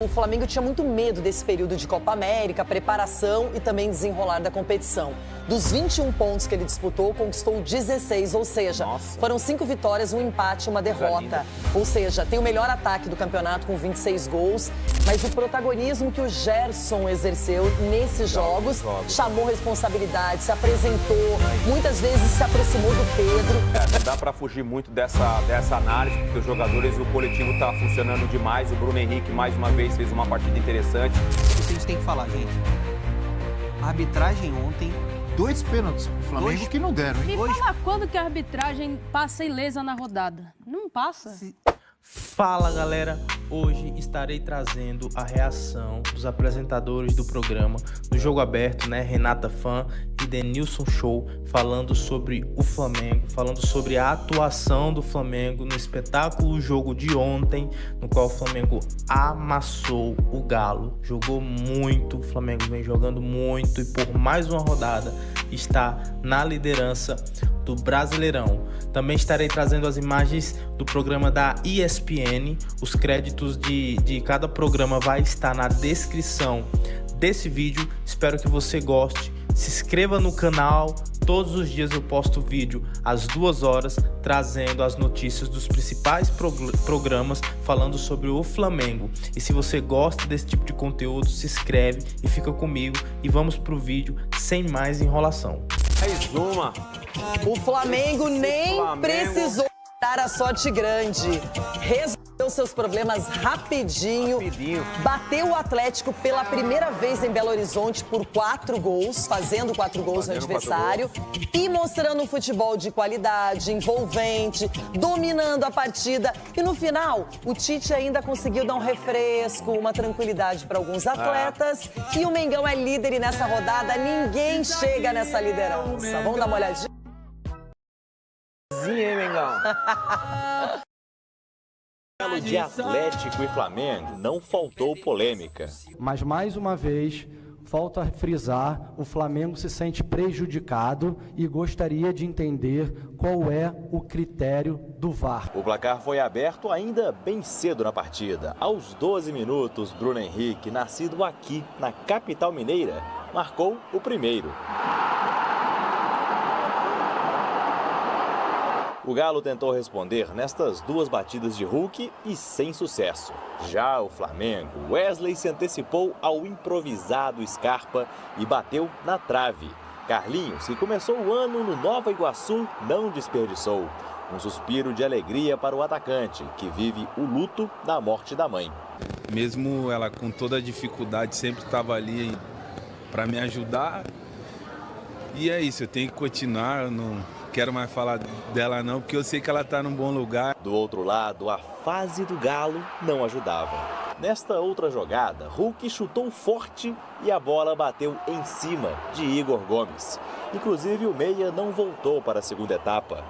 O Flamengo tinha muito medo desse período de Copa América, preparação e também desenrolar da competição. Dos 21 pontos que ele disputou, conquistou 16, ou seja, foram 5 vitórias, um empate e uma derrota. Ou seja, tem o melhor ataque do campeonato com 26 gols, mas o protagonismo que o Gerson exerceu nesses jogos chamou responsabilidade, se apresentou, muitas vezes se aproximou do Pedro. Não dá para fugir muito dessa análise, porque os jogadores e o coletivo tá funcionando demais. O Bruno Henrique, mais uma vez, fez uma partida interessante. Isso a gente tem que falar, gente. A arbitragem ontem... 2 pênaltis pro Flamengo que não deram, hein? Me fala quando que a arbitragem passa ilesa na rodada. Não passa. Fala, galera. Hoje estarei trazendo a reação dos apresentadores do programa do Jogo Aberto, né? Renata Fã e Denilson Show, falando sobre o Flamengo, falando sobre a atuação do Flamengo no espetáculo jogo de ontem, no qual o Flamengo amassou o Galo, jogou muito, o Flamengo vem jogando muito e por mais uma rodada está na liderança do Brasileirão. Também estarei trazendo as imagens do programa da ESPN. Os créditos de cada programa vai estar na descrição desse vídeo. Espero que você goste. Se inscreva no canal. Todos os dias eu posto vídeo às 2 horas, trazendo as notícias dos principais programas falando sobre o Flamengo. E se você gosta desse tipo de conteúdo, se inscreve e fica comigo. E vamos pro vídeo sem mais enrolação. Mais uma. O Flamengo nem precisou dar a sorte grande. Resolveu seus problemas rapidinho. Bateu o Atlético pela primeira vez em Belo Horizonte por 4 gols, fazendo 4 gols no adversário e mostrando um futebol de qualidade, envolvente, dominando a partida. E no final, o Tite ainda conseguiu dar um refresco, uma tranquilidade para alguns atletas. E o Mengão é líder e nessa rodada ninguém chega nessa liderança. Vamos dar uma olhadinha? Hein, Mengão? De Atlético e Flamengo não faltou polêmica. Mas mais uma vez, falta frisar, o Flamengo se sente prejudicado e gostaria de entender qual é o critério do VAR. O placar foi aberto ainda bem cedo na partida. Aos 12 minutos, Bruno Henrique, nascido aqui na capital mineira, marcou o primeiro. O Galo tentou responder nestas 2 batidas de Hulk e sem sucesso. Já o Flamengo, Wesley se antecipou ao improvisado Scarpa e bateu na trave. Carlinhos, que começou o ano no Nova Iguaçu, não desperdiçou. Um suspiro de alegria para o atacante, que vive o luto da morte da mãe. Mesmo ela com toda a dificuldade, sempre estava ali para me ajudar. E é isso, eu tenho que continuar, eu não quero mais falar dela não, porque eu sei que ela está num bom lugar. Do outro lado, a fase do Galo não ajudava. Nesta outra jogada, Hulk chutou forte e a bola bateu em cima de Igor Gomes. Inclusive, o meia não voltou para a segunda etapa.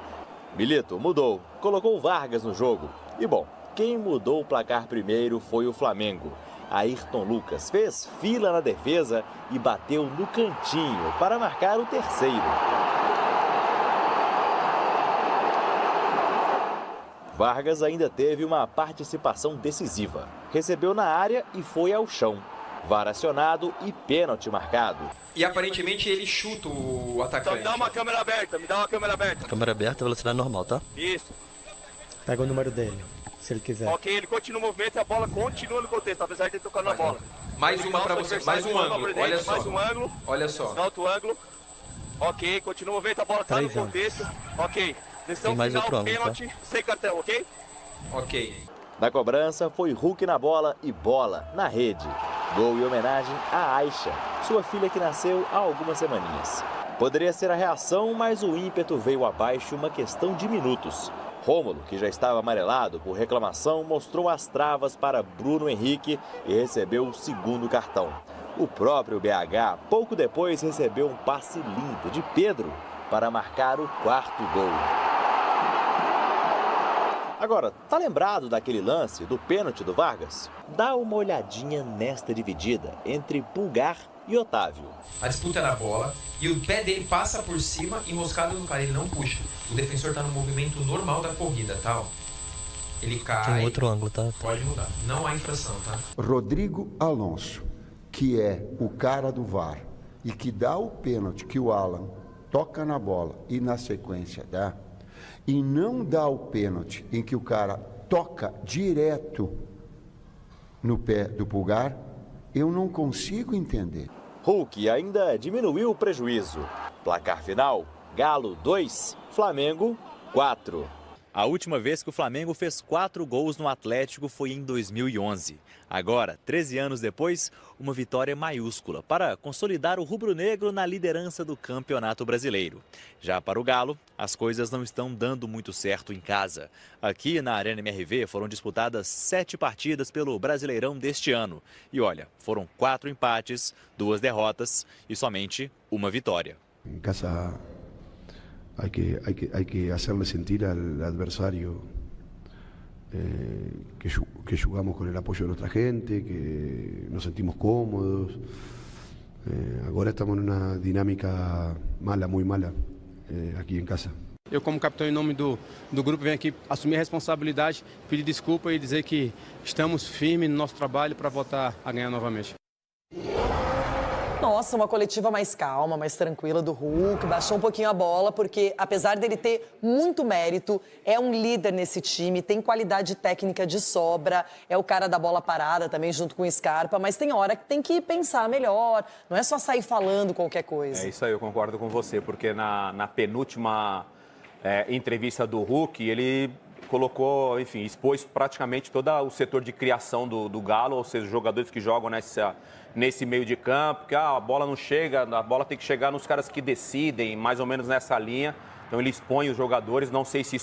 Milito mudou, colocou Vargas no jogo. E bom, quem mudou o placar primeiro foi o Flamengo. Ayrton Lucas fez fila na defesa e bateu no cantinho para marcar o terceiro. Vargas ainda teve uma participação decisiva. Recebeu na área e foi ao chão. VAR acionado e pênalti marcado. E aparentemente ele chuta o atacante. Então me dá uma câmera aberta, me dá uma câmera aberta. Câmera aberta, velocidade normal, tá? Isso. Pega o número dele, se ele quiser. Ok, ele continua o movimento e a bola continua no contexto, apesar de ter tocado na bola. Mais uma pra você, mais um ângulo, olha só. Mais um ângulo. Olha só. Alto ângulo. Ok, continua o movimento, a bola tá no contexto. Ok. Tem mais outro ângulo, pênalti, sem cartão, ok? Ok. Na cobrança foi Hulk na bola e bola na rede. Gol em homenagem a Aisha, sua filha que nasceu há algumas semaninhas. Poderia ser a reação, mas o ímpeto veio abaixo uma questão de minutos. Rômulo, que já estava amarelado por reclamação, mostrou as travas para Bruno Henrique e recebeu o segundo cartão. O próprio BH, pouco depois, recebeu um passe lindo de Pedro para marcar o 4º gol. Agora, tá lembrado daquele lance do pênalti do Vargas? Dá uma olhadinha nesta dividida entre Pulgar e Otávio. A disputa é na bola e o pé dele passa por cima, enroscado no cara, ele não puxa. O defensor tá no movimento normal da corrida, tá? Ó. ele cai. Tem outro ângulo, tá? Pode mudar. Não há infração, tá? Rodrigo Alonso, que é o cara do VAR e que dá o pênalti que o Alan toca na bola e na sequência dá, e não dá o pênalti em que o cara toca direto no pé do Pulgar, eu não consigo entender. Hulk ainda diminuiu o prejuízo. Placar final, Galo 2, Flamengo 4. A última vez que o Flamengo fez 4 gols no Atlético foi em 2011. Agora, 13 anos depois, uma vitória maiúscula para consolidar o rubro-negro na liderança do Campeonato Brasileiro. Já para o Galo, as coisas não estão dando muito certo em casa. Aqui na Arena MRV foram disputadas 7 partidas pelo Brasileirão deste ano. E olha, foram 4 empates, 2 derrotas e somente uma vitória. Em casa hay que hacerle sentir al adversario que jugamos con el apoyo de nuestra gente, que nos sentimos cómodos. Agora estamos en una dinámica mala, muy mala, aqui em casa. Eu, como capitão em nome do grupo, venho aqui assumir a responsabilidade, pedir desculpa e dizer que estamos firmes no nosso trabalho para voltar a ganhar novamente. Nossa, uma coletiva mais calma, mais tranquila do Hulk, baixou um pouquinho a bola, porque apesar dele ter muito mérito, é um líder nesse time, tem qualidade técnica de sobra, é o cara da bola parada também junto com o Scarpa, mas tem hora que tem que pensar melhor, não é só sair falando qualquer coisa. É isso aí, eu concordo com você, porque na penúltima entrevista do Hulk, ele colocou, enfim, expôs praticamente todo o setor de criação do Galo, ou seja, os jogadores que jogam nesse meio de campo, que a bola não chega, a bola tem que chegar nos caras que decidem, mais ou menos nessa linha. Então ele expõe os jogadores, não sei se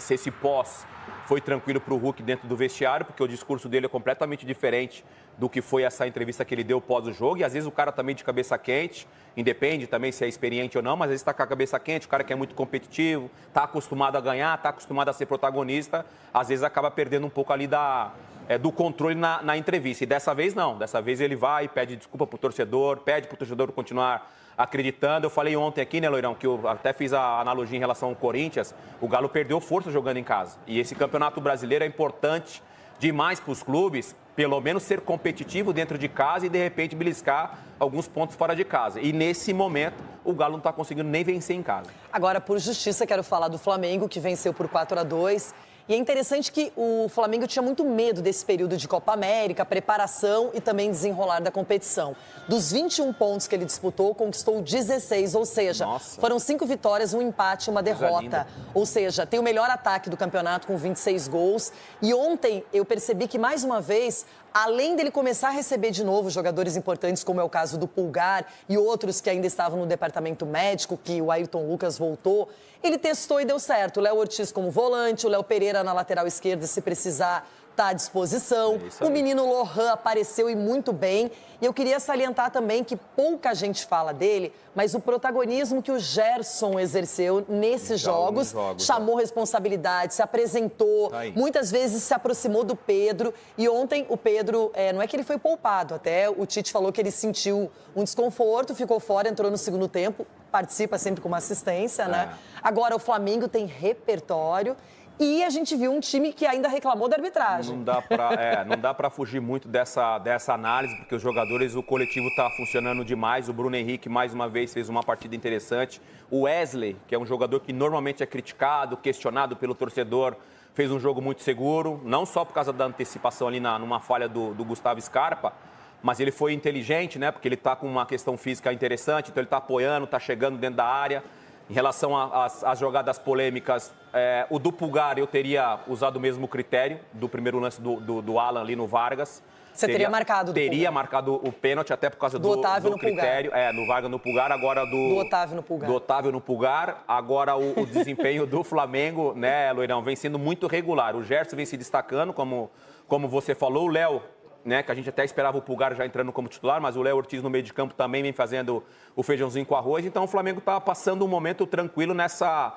esse pós foi tranquilo para o Hulk dentro do vestiário, porque o discurso dele é completamente diferente do que foi essa entrevista que ele deu pós o jogo, e às vezes o cara também de cabeça quente, independe também se é experiente ou não, mas às vezes está com a cabeça quente, o cara que é muito competitivo, está acostumado a ganhar, está acostumado a ser protagonista, às vezes acaba perdendo um pouco ali do controle na entrevista. E dessa vez não, dessa vez ele vai e pede desculpa pro torcedor, pede pro torcedor continuar acreditando. Eu falei ontem aqui, né, Loirão, que eu até fiz a analogia em relação ao Corinthians, o Galo perdeu força jogando em casa. E esse campeonato brasileiro é importante demais para os clubes, pelo menos ser competitivo dentro de casa e de repente beliscar alguns pontos fora de casa. E nesse momento, o Galo não está conseguindo nem vencer em casa. Agora, por justiça, quero falar do Flamengo, que venceu por 4-2. E é interessante que o Flamengo tinha muito medo desse período de Copa América, preparação e também desenrolar da competição. Dos 21 pontos que ele disputou, conquistou 16, ou seja, foram 5 vitórias, um empate e uma derrota. Ou seja, tem o melhor ataque do campeonato com 26 gols. E ontem eu percebi que, mais uma vez, além dele começar a receber de novo jogadores importantes, como é o caso do Pulgar e outros que ainda estavam no departamento médico, que o Ayrton Lucas voltou, ele testou e deu certo. O Léo Ortiz como volante, o Léo Pereira na lateral esquerda, se precisar, está à disposição. O menino Lohan apareceu e muito bem. E eu queria salientar também que pouca gente fala dele, mas o protagonismo que o Gerson exerceu nesses jogos, chamou responsabilidade, se apresentou, muitas vezes se aproximou do Pedro. E ontem o Pedro, não é que ele foi poupado, até o Tite falou que ele sentiu um desconforto, ficou fora, entrou no segundo tempo, participa sempre com uma assistência, né? Agora o Flamengo tem repertório. E a gente viu um time que ainda reclamou da arbitragem. Não dá para fugir muito dessa análise, porque os jogadores, o coletivo está funcionando demais. O Bruno Henrique, mais uma vez, fez uma partida interessante. O Wesley, que é um jogador que normalmente é criticado, questionado pelo torcedor, fez um jogo muito seguro, não só por causa da antecipação ali numa falha do Gustavo Scarpa, mas ele foi inteligente, né? Porque ele está com uma questão física interessante, então ele está apoiando, está chegando dentro da área. Em relação às jogadas polêmicas, o do Pulgar eu teria usado o mesmo critério do primeiro lance do Alan ali no Vargas. Você teria marcado Teria marcado o pênalti até por causa do Otávio no critério. No Vargas no Pulgar, agora do Otávio no Pulgar. Do Otávio no Pulgar. Agora o desempenho do Flamengo, né, Loirão, vem sendo muito regular. O Gerson vem se destacando, como você falou, o Léo, né, que a gente até esperava o Pulgar já entrando como titular, mas o Léo Ortiz no meio de campo também vem fazendo o feijãozinho com arroz. Então o Flamengo está passando um momento tranquilo nessa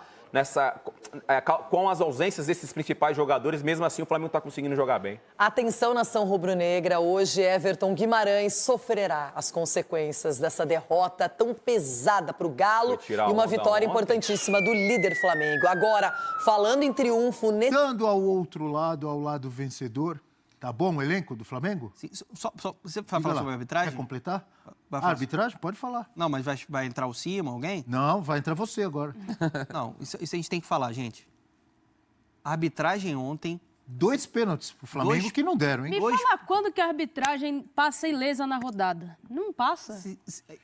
com as ausências desses principais jogadores, mesmo assim o Flamengo está conseguindo jogar bem. Atenção, nação rubro-negra, hoje Everton Guimarães sofrerá as consequências dessa derrota tão pesada para o Galo e uma vitória importantíssima do líder Flamengo. Agora, falando em triunfo... Dando ao outro lado, ao lado vencedor, tá bom o elenco do Flamengo? Sim, você vai falar sobre a arbitragem? Quer completar? A arbitragem? Pode falar. Não, mas vai entrar o Cima, alguém? Não, vai entrar você agora. Não, isso a gente tem que falar, gente. A arbitragem ontem... 2 pênaltis pro Flamengo que não deram, hein? Me fala quando que a arbitragem passa ilesa na rodada. Não passa.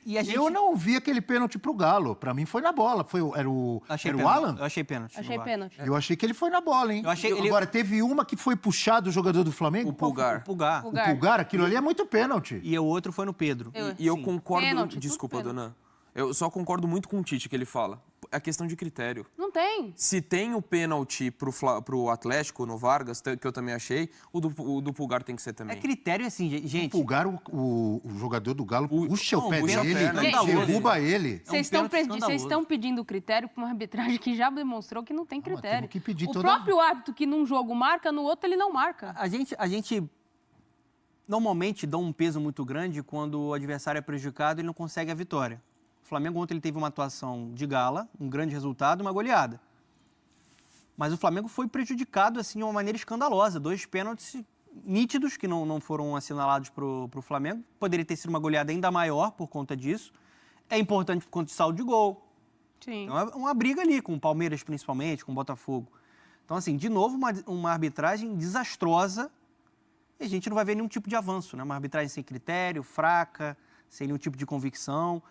Eu não vi aquele pênalti pro Galo. Pra mim foi na bola. Era o Alan? Eu achei pênalti. Achei pênalti. Eu achei que ele foi na bola, hein? Agora, teve uma que foi puxado o jogador do Flamengo? O Pulgar. O Pulgar, aquilo ali é muito pênalti. E o outro foi no Pedro. E eu concordo... Pênalti, desculpa, dona. Eu só concordo muito com o Tite que ele fala. É questão de critério. Não tem. Se tem o pênalti pro Atlético, no Vargas, que eu também achei, o do Pulgar tem que ser também. É critério assim, gente. O Pulgar, o jogador do Galo, puxa o pé dele, derruba ele. Vocês estão pedindo critério para uma arbitragem que já demonstrou que não tem critério. Que pedir o próprio árbitro que num jogo marca, no outro ele não marca. A gente normalmente dá um peso muito grande quando o adversário é prejudicado e ele não consegue a vitória. O Flamengo ontem ele teve uma atuação de gala, um grande resultado, uma goleada. Mas o Flamengo foi prejudicado assim de uma maneira escandalosa. 2 pênaltis nítidos que não foram assinalados para o Flamengo. Poderia ter sido uma goleada ainda maior por conta disso. É importante por conta de saldo de gol. Sim. Então, é uma briga ali com o Palmeiras principalmente, com o Botafogo. Então, assim, de novo, uma arbitragem desastrosa e a gente não vai ver nenhum tipo de avanço, né? Uma arbitragem sem critério, fraca, sem nenhum tipo de convicção.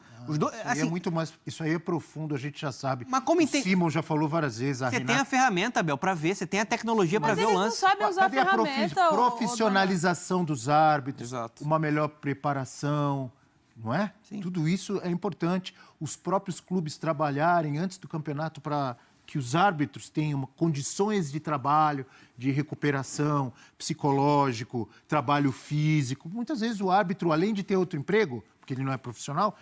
Aí é muito mais. Isso aí é profundo, a gente já sabe. Mas como o Simon já falou várias vezes. Você tem a ferramenta, Abel, para ver, você tem a tecnologia para ver o lance. Não sabem usar Cadê a profissionalização dos árbitros? Exato. Uma melhor preparação, não é? Sim. Tudo isso é importante. Os próprios clubes trabalharem antes do campeonato para que os árbitros tenham condições de trabalho, de recuperação, psicológico, trabalho físico. Muitas vezes o árbitro, além de ter outro emprego, porque ele não é profissional,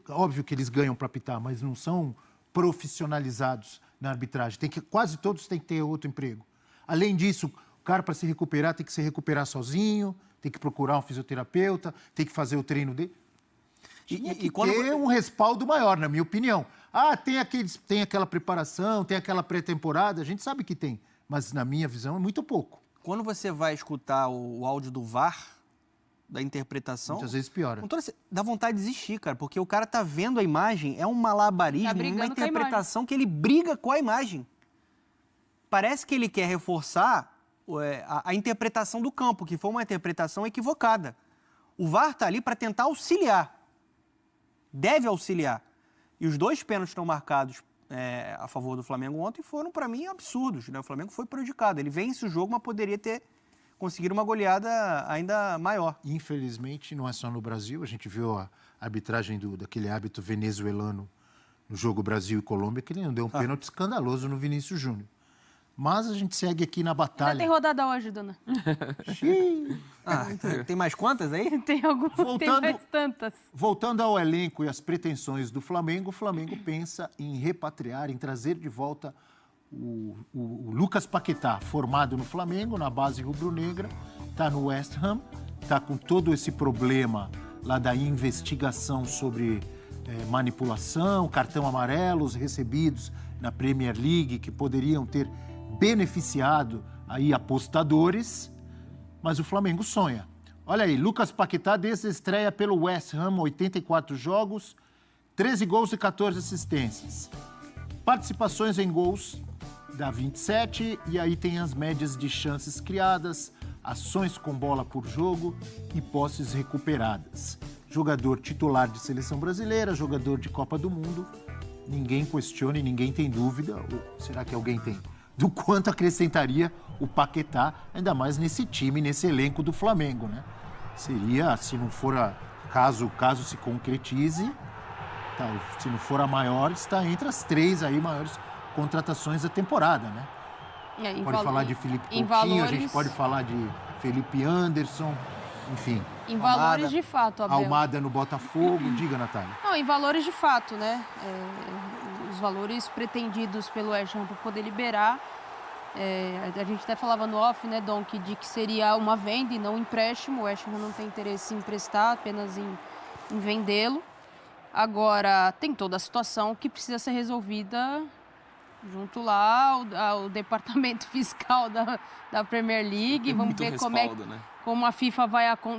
óbvio que eles ganham para apitar, mas não são profissionalizados na arbitragem. Quase todos têm que ter outro emprego. Além disso, o cara, para se recuperar, tem que se recuperar sozinho, tem que procurar um fisioterapeuta, tem que fazer o treino dele. E ter um respaldo maior, na minha opinião. Tem aquela preparação, tem aquela pré-temporada, a gente sabe que tem, mas na minha visão é muito pouco. Quando você vai escutar o áudio do VAR, da interpretação... Muitas vezes piora. Dá vontade de desistir, cara, porque o cara tá vendo a imagem, é um malabarismo, uma interpretação que ele briga com a imagem. Parece que ele quer reforçar a interpretação do campo, que foi uma interpretação equivocada. O VAR tá ali para tentar auxiliar. Deve auxiliar. E os 2 pênaltis estão marcados a favor do Flamengo ontem foram, para mim, absurdos, né? O Flamengo foi prejudicado. Ele vence o jogo, mas poderia ter conseguido uma goleada ainda maior. Infelizmente, não é só no Brasil. A gente viu a arbitragem daquele árbitro venezuelano no jogo Brasil e Colômbia, que ele não deu um pênalti escandaloso no Vinícius Júnior. Mas a gente segue aqui na batalha. Ainda tem rodada hoje, dona. Tem mais quantas aí? Tem algumas, tem mais tantas. Voltando ao elenco e às pretensões do Flamengo, o Flamengo pensa em repatriar, em trazer de volta o Lucas Paquetá, formado no Flamengo, na base rubro-negra, está no West Ham, está com todo esse problema lá da investigação sobre manipulação, cartão amarelos recebidos na Premier League, que poderiam ter beneficiado aí apostadores, mas o Flamengo sonha. Olha aí, Lucas Paquetá desde a estreia pelo West Ham, 84 jogos, 13 gols e 14 assistências. Participações em gols dá 27, e aí tem as médias de chances criadas, ações com bola por jogo e posses recuperadas. Jogador titular de seleção brasileira, jogador de Copa do Mundo, ninguém questiona e ninguém tem dúvida, ou será que alguém tem? Do quanto acrescentaria o Paquetá, ainda mais nesse time, nesse elenco do Flamengo, né? Seria, se não for caso se concretize, se não for a maior, está entre as 3 aí maiores contratações da temporada, né? Pode falar de Felipe Coutinho, a gente pode falar de Felipe Anderson, enfim. Em valores de fato, Abel. Almada no Botafogo, diga, Natália. Não, em valores de fato, né? os valores pretendidos pelo West Ham para poder liberar. A gente até falava no off, né, Dom, de que seria uma venda e não um empréstimo. O West Ham não tem interesse em emprestar, apenas em vendê-lo. Agora, tem toda a situação que precisa ser resolvida junto lá ao departamento fiscal da Premier League. Vamos ver como a FIFA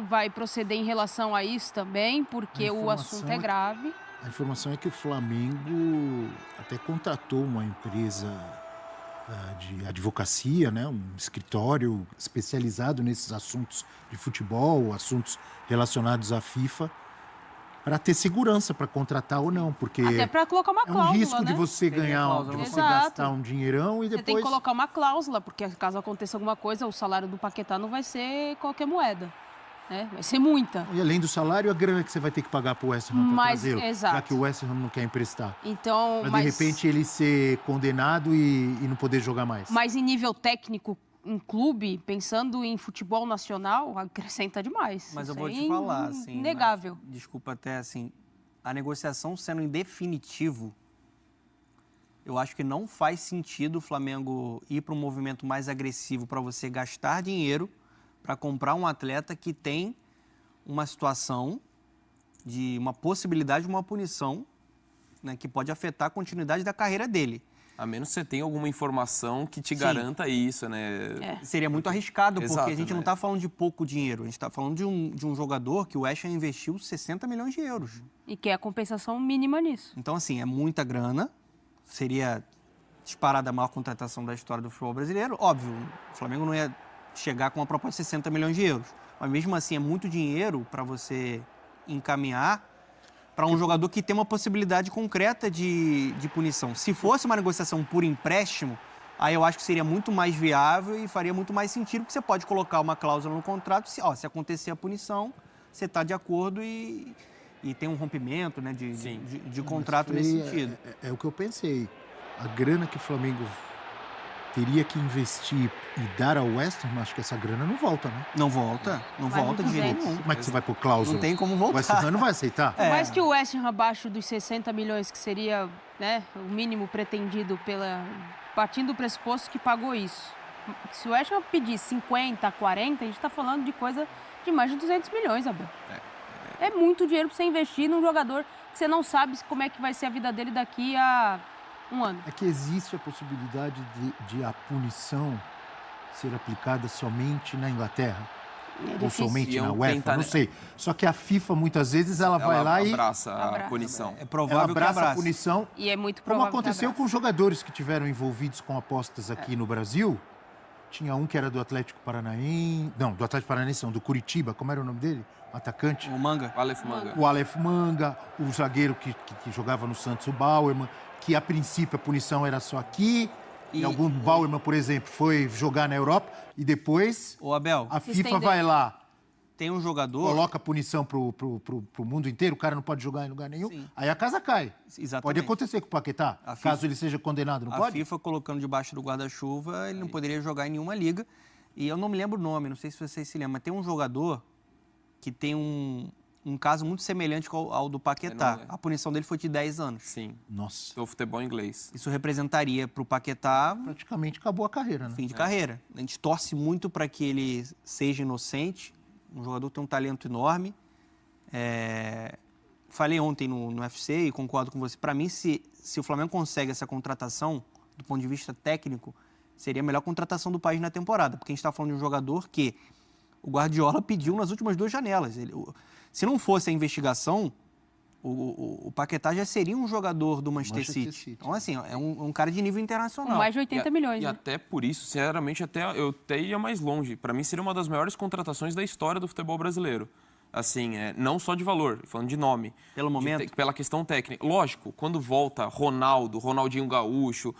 vai proceder em relação a isso também, porque o assunto é grave. A informação é que o Flamengo até contratou uma empresa de advocacia, né, um escritório especializado nesses assuntos de futebol, assuntos relacionados à FIFA, para ter segurança para contratar ou não, porque até para colocar uma cláusula, é um risco, né, de você gastar um dinheirão e depois... Você tem que colocar uma cláusula, porque caso aconteça alguma coisa, o salário do Paquetá não vai ser qualquer moeda, né? Vai ser muita. E além do salário, a grana que você vai ter que pagar para o West Ham para trazê-lo, já que o West Ham não quer emprestar. Então, para de repente ele ser condenado e não poder jogar mais. Mas em nível técnico, um clube, pensando em futebol nacional, acrescenta demais. Mas eu vou te falar, assim... Inegável. Mas, desculpa até, assim, a negociação sendo em definitivo, eu acho que não faz sentido o Flamengo ir para um movimento mais agressivo para você gastar dinheiro para comprar um atleta que tem uma situação de uma possibilidade de uma punição, né, que pode afetar a continuidade da carreira dele. A menos que você tenha alguma informação que te garanta isso, né? Seria muito arriscado, porque a gente não está falando de pouco dinheiro. A gente está falando de um jogador que o West Ham investiu 60 milhões de euros. E que é a compensação mínima nisso. Então, assim, é muita grana. Seria disparada a maior contratação da história do futebol brasileiro. Óbvio, o Flamengo não ia chegar com uma proposta de 60 milhões de euros. Mas mesmo assim, é muito dinheiro para você encaminhar para um jogador que tem uma possibilidade concreta de punição. Se fosse uma negociação por empréstimo, aí eu acho que seria muito mais viável e faria muito mais sentido, porque você pode colocar uma cláusula no contrato, se acontecer a punição, você está de acordo e tem um rompimento, né, de contrato nesse sentido. É o que eu pensei. A grana que o Flamengo teria que investir e dar ao West Ham, acho que essa grana não volta, né? Não volta de jeito nenhum. Como é que você vai pôr cláusula? Não tem como voltar. O West Ham não vai aceitar? Por mais que o West Ham abaixo dos 60 milhões, que seria, né, o mínimo pretendido partindo do pressuposto que pagou isso. Se o West Ham pedir 50, 40, a gente está falando de coisa de mais de 200 milhões, Abel. É muito dinheiro para você investir num jogador que você não sabe como é que vai ser a vida dele daqui a um ano. É que existe a possibilidade de a punição ser aplicada somente na Inglaterra. Ou somente na UEFA, não sei. Só que a FIFA, muitas vezes, ela vai lá e... abraça a punição. É provável que abraça a punição. E é muito provável como aconteceu com jogadores que tiveram envolvidos com apostas aqui no Brasil. Tinha um que era do Atlético Paranaense... Não, do Atlético Paranaense não, do Curitiba. Como era o nome dele? O atacante? O Manga. O Aleph Manga. O zagueiro que jogava no Santos, o Bauerman. Que, a princípio, a punição era só aqui. E algum Bauerman, por exemplo, foi jogar na Europa. E depois, Abel, a FIFA vai lá. Tem um jogador... Coloca a punição pro mundo inteiro. O cara não pode jogar em lugar nenhum. Sim. Aí a casa cai. Exatamente. Pode acontecer com o Paquetá, caso ele seja condenado, não pode? A FIFA colocando debaixo do guarda-chuva, ele não poderia jogar em nenhuma liga. E eu não me lembro o nome, não sei se vocês se lembram, mas tem um jogador que tem um caso muito semelhante ao do Paquetá. A punição dele foi de 10 anos. Sim. Nossa. Do futebol inglês. Isso representaria para o Paquetá... Praticamente acabou a carreira, né? Fim de carreira. A gente torce muito para que ele seja inocente. Um jogador que tem um talento enorme. Falei ontem no UFC e concordo com você. Para mim, se o Flamengo consegue essa contratação, do ponto de vista técnico, seria a melhor contratação do país na temporada. Porque a gente está falando de um jogador que o Guardiola pediu nas últimas 2 janelas. Se não fosse a investigação, o Paquetá já seria um jogador do Manchester City. Então, assim, é um cara de nível internacional. Com mais de 80 milhões. E até por isso, sinceramente, eu até iria mais longe. Para mim, seria uma das maiores contratações da história do futebol brasileiro. Assim, não só de valor, falando de nome. Pelo momento? Pela questão técnica. Lógico, quando volta Ronaldinho Gaúcho,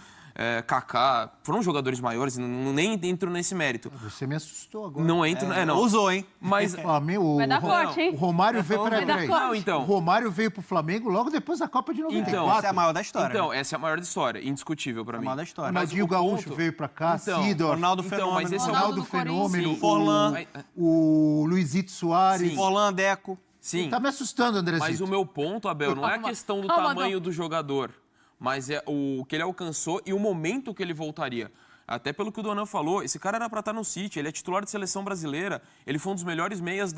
Kaká, foram jogadores maiores, nem entro nesse mérito. Você me assustou agora. Não entro, não. Usou, hein? Mas vai dar corte, hein? O Romário veio para então. O Romário veio pro Flamengo logo depois da Copa de 94. Então, essa é a maior da história. Então, essa é a maior da história, indiscutível para mim. A maior da história. Ronaldinho Gaúcho veio para cá, Sidor, Ronaldo Fenômeno, mas esse Ronaldo Fenômeno, Forlan, o Luizito Soares, Forlan, Deco. Sim. Tá me assustando, Andrezinho. Mas o meu ponto, Abel, não é a questão do tamanho do jogador. mas é o que ele alcançou e o momento que ele voltaria. Até pelo que o Donan falou, esse cara era para estar no City, ele é titular de seleção brasileira, ele foi um dos melhores meias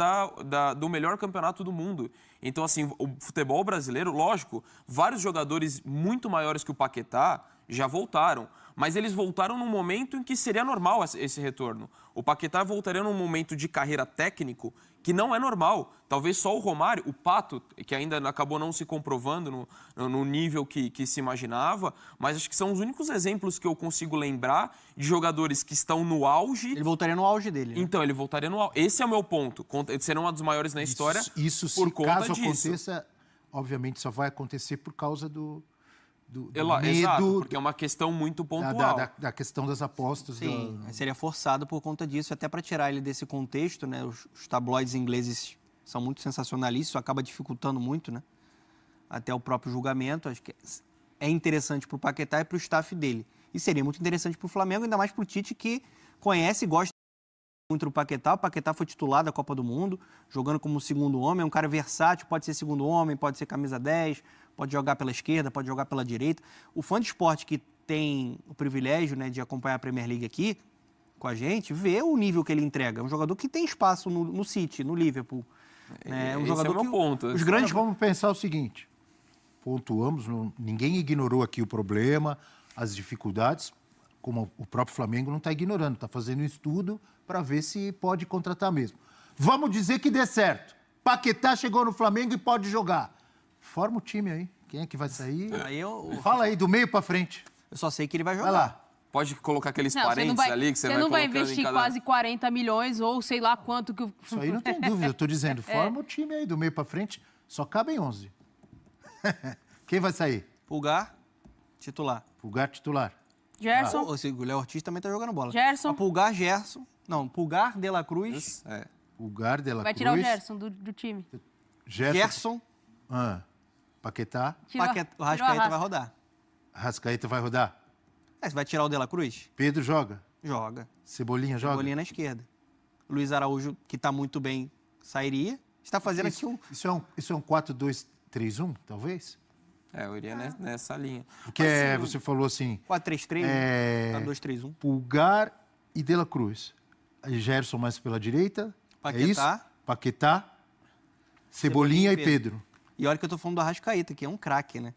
do melhor campeonato do mundo. Então, assim, o futebol brasileiro, lógico, vários jogadores muito maiores que o Paquetá já voltaram, mas eles voltaram num momento em que seria normal esse retorno. O Paquetá voltaria num momento de carreira técnico que não é normal. Talvez só o Romário, o Pato, que ainda acabou não se comprovando no nível que se imaginava, mas acho que são os únicos exemplos que eu consigo lembrar de jogadores que estão no auge. Ele voltaria no auge dele. Né? Então, ele voltaria no auge. Esse é o meu ponto. Ele será um dos maiores na história isso por se conta caso disso. Aconteça, obviamente só vai acontecer por causa do medo, exato, porque é uma questão muito pontual. Da questão das apostas. Sim, seria forçado por conta disso, até para tirar ele desse contexto, né? Os tabloides ingleses são muito sensacionalistas, isso acaba dificultando muito, né? Até o próprio julgamento. Acho que é interessante para o Paquetá e para o staff dele. E seria muito interessante para o Flamengo, ainda mais para o Tite, que conhece e gosta muito do Paquetá. O Paquetá foi titular da Copa do Mundo, jogando como segundo homem. É um cara versátil, pode ser segundo homem, pode ser camisa 10, pode jogar pela esquerda, pode jogar pela direita. O fã de esporte que tem o privilégio, né, de acompanhar a Premier League aqui com a gente, vê o nível que ele entrega. É um jogador que tem espaço no City, no Liverpool. É um jogador meu ponto. Os grandes vamos pensar o seguinte, pontuamos, ninguém ignorou aqui o problema, as dificuldades, como o próprio Flamengo não está ignorando, está fazendo um estudo para ver se pode contratar mesmo. Vamos dizer que dê certo. Paquetá chegou no Flamengo e pode jogar. Forma o time aí. Quem é que vai sair? Fala aí, do meio para frente. Eu só sei que ele vai jogar. Vai lá. Pode colocar aqueles parênteses ali que você vai colocando. Você não vai investir quase 40 milhões ou sei lá quanto que... Isso aí não tem dúvida. Eu tô dizendo, forma o time aí, do meio para frente. Só cabem 11. Quem vai sair? Pulgar, titular. Pulgar, titular. Gerson. O Léo Ortiz também tá jogando bola. Gerson. Pulgar, Gerson. Não, Pulgar, De La Cruz. Pulgar, De La Cruz. Vai tirar o Gerson do time. Gerson. Paquetá. O Arrascaeta vai rodar. Arrascaeta vai rodar. Você vai tirar o De La Cruz? Pedro joga. Joga. Cebolinha joga. Cebolinha na esquerda. Luiz Araújo, que tá muito bem, sairia. Está fazendo aqui um... Isso é um 4-2-3-1, talvez? Eu iria nessa linha. Porque você falou assim... 4-3-3, 4-2-3-1. Pulgar e De La Cruz. Gerson mais pela direita. Paquetá. É isso? Paquetá. Cebolinha e Pedro. E olha que eu tô falando do Arrascaeta, que é um craque, né?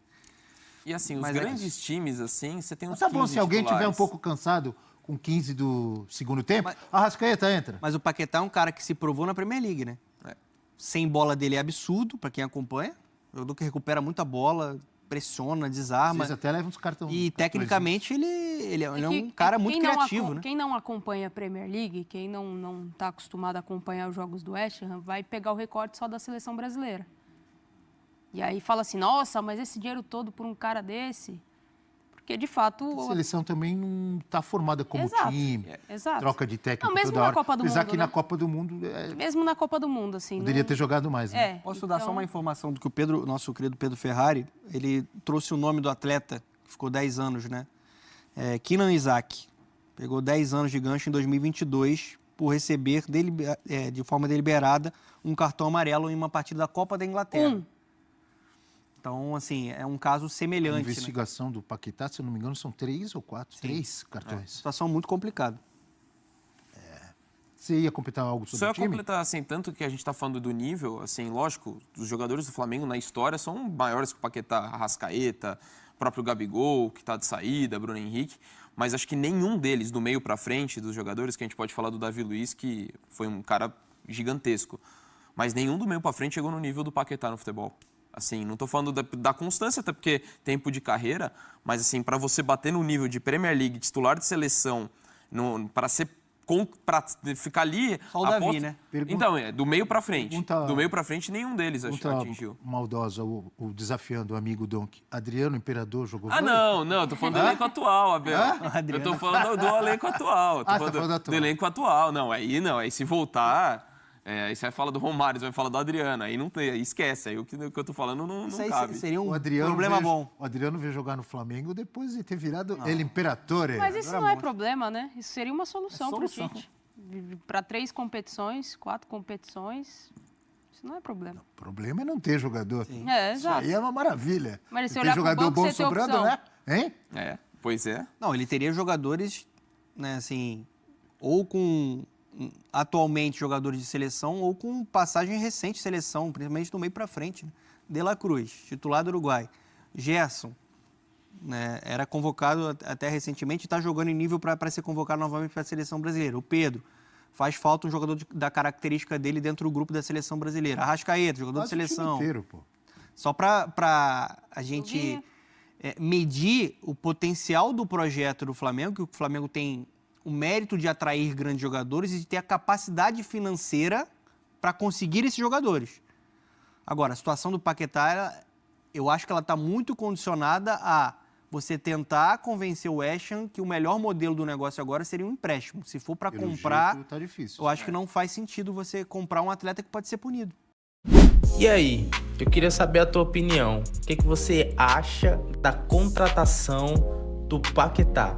E assim, os grandes times, assim, você tem uns 15 tá bom, se alguém titulares. tiver um pouco cansado com 15 do segundo tempo, Arrascaeta entra. Mas o Paquetá é um cara que se provou na Premier League, né? Sem bola dele é absurdo, pra quem acompanha. Jogador que recupera muita bola, pressiona, desarma. Às vezes até leva uns cartões. E tecnicamente ele é um cara muito criativo, né? Quem não acompanha a Premier League, quem não tá acostumado a acompanhar os jogos do West Ham, vai pegar o recorte só da seleção brasileira. E aí fala assim, nossa, mas esse dinheiro todo por um cara desse... Porque, de fato... A seleção também não está formada como time. Exato. Troca de técnico mesmo toda na hora. Copa do Apesar Mundo, que né? na Copa do Mundo... Mesmo na Copa do Mundo, assim... Poderia ter jogado mais, né? Posso dar só uma informação do que o nosso querido Pedro Ferrari, ele trouxe o nome do atleta, que ficou 10 anos, né? Kenan Isaac. Pegou 10 anos de gancho em 2022 por receber, de forma deliberada, um cartão amarelo em uma partida da Copa da Inglaterra. Então, assim, é um caso semelhante. A investigação do Paquetá, se eu não me engano, são 3 ou 4. 3 cartões. Situação muito complicada. Você ia completar algo sobre o time? Só ia completar, assim, tanto que a gente está falando do nível, assim, lógico, os jogadores do Flamengo na história são maiores que o Paquetá, Arrascaeta, próprio Gabigol, que está de saída, Bruno Henrique, mas acho que nenhum deles, do meio para frente, dos jogadores, que a gente pode falar do Davi Luiz, que foi um cara gigantesco, mas nenhum do meio para frente chegou no nível do Paquetá no futebol. Assim, não estou falando da constância, até porque tempo de carreira, mas assim, para você bater no nível de Premier League, titular de seleção, para ficar ali... Só o Davi, né? Então, do meio para frente. Do meio para frente, nenhum deles atingiu. Maldosa, o desafiando o amigo Donk. Adriano Imperador jogou não, eu tô falando do elenco atual, Abel. Eu tô falando do elenco atual. Do elenco atual. Aí se voltar... aí você vai falar do Romário, você vai falar do Adriano, aí não tem, aí esquece, aí o que eu tô falando não cabe. Seria um problema bom. O Adriano veio jogar no Flamengo depois de ter virado ele imperador. Mas isso não é problema, né? Isso seria uma solução para o Tite. Para 3 competições, 4 competições, isso Isso não é problema. O problema é não ter jogador. Sim. Exato. Isso aí é uma maravilha. Mas se tem jogador bom sobrando, né? Hein? Pois é. Não, ele teria jogadores, né, assim, ou com atualmente jogadores de seleção ou com passagem recente de seleção, principalmente do meio para frente. De La Cruz, titular do Uruguai. Gerson, né, era convocado até recentemente, está jogando em nível para ser convocado novamente para a seleção brasileira. O Pedro, faz falta um jogador da característica dele dentro do grupo da seleção brasileira. Arrascaeta, jogador de seleção. Inteiro, pô. Só para a gente medir o potencial do projeto do Flamengo, que o Flamengo tem o mérito de atrair grandes jogadores e de ter a capacidade financeira para conseguir esses jogadores. Agora, a situação do Paquetá, eu acho que ela está muito condicionada a você tentar convencer o West Ham que o melhor modelo do negócio agora seria um empréstimo. Se for para comprar, tá difícil, eu acho que não faz sentido você comprar um atleta que pode ser punido. E aí, eu queria saber a tua opinião. O que você acha da contratação do Paquetá?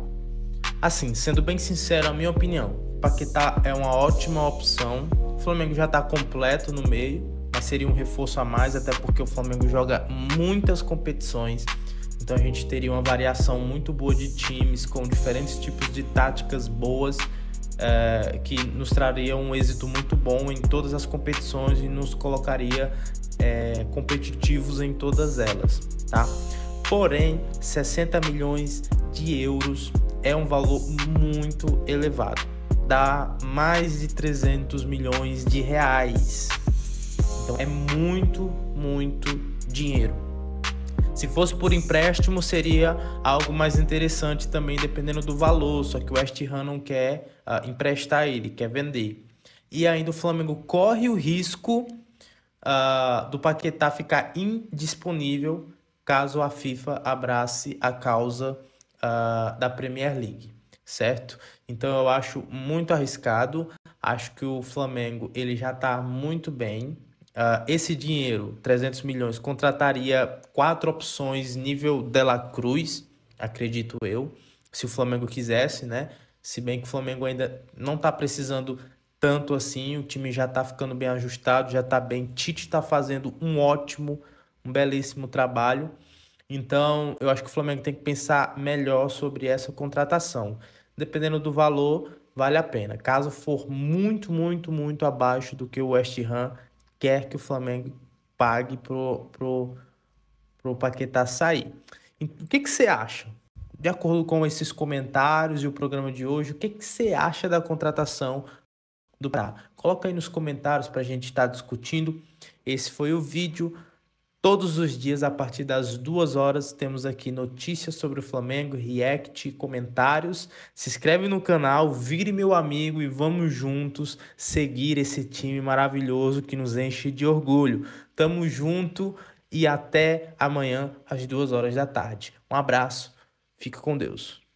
Assim, sendo bem sincero, a minha opinião, o Paquetá é uma ótima opção. O Flamengo já está completo no meio, mas seria um reforço a mais, até porque o Flamengo joga muitas competições. Então a gente teria uma variação muito boa de times, com diferentes tipos de táticas boas, que nos traria um êxito muito bom em todas as competições e nos colocaria competitivos em todas elas, tá? Porém, 60 milhões de euros é um valor muito elevado. Dá mais de 300 milhões de reais. Então é muito dinheiro. Se fosse por empréstimo, seria algo mais interessante também, dependendo do valor. Só que o West Ham não quer emprestar ele, quer vender. E ainda o Flamengo corre o risco do Paquetá ficar indisponível caso a FIFA abrace a causa da Premier League, certo? Então eu acho muito arriscado. Acho que o Flamengo ele já está muito bem. Esse dinheiro, 300 milhões, contrataria 4 opções nível De La Cruz, acredito eu, se o Flamengo quisesse, né? Se bem que o Flamengo ainda não está precisando tanto assim, o time já está ficando bem ajustado, já está bem. Tite está fazendo um belíssimo trabalho. Então, eu acho que o Flamengo tem que pensar melhor sobre essa contratação. Dependendo do valor, vale a pena. Caso for muito abaixo do que o West Ham quer que o Flamengo pague pro Paquetá sair. O que você acha? De acordo com esses comentários e o programa de hoje, o que você acha da contratação do Paquetá? Coloca aí nos comentários para a gente estar discutindo. Esse foi o vídeo. Todos os dias, a partir das 2 horas, temos aqui notícias sobre o Flamengo, react, comentários. Se inscreve no canal, vire meu amigo e vamos juntos seguir esse time maravilhoso que nos enche de orgulho. Tamo junto e até amanhã às 2 horas da tarde. Um abraço, fica com Deus.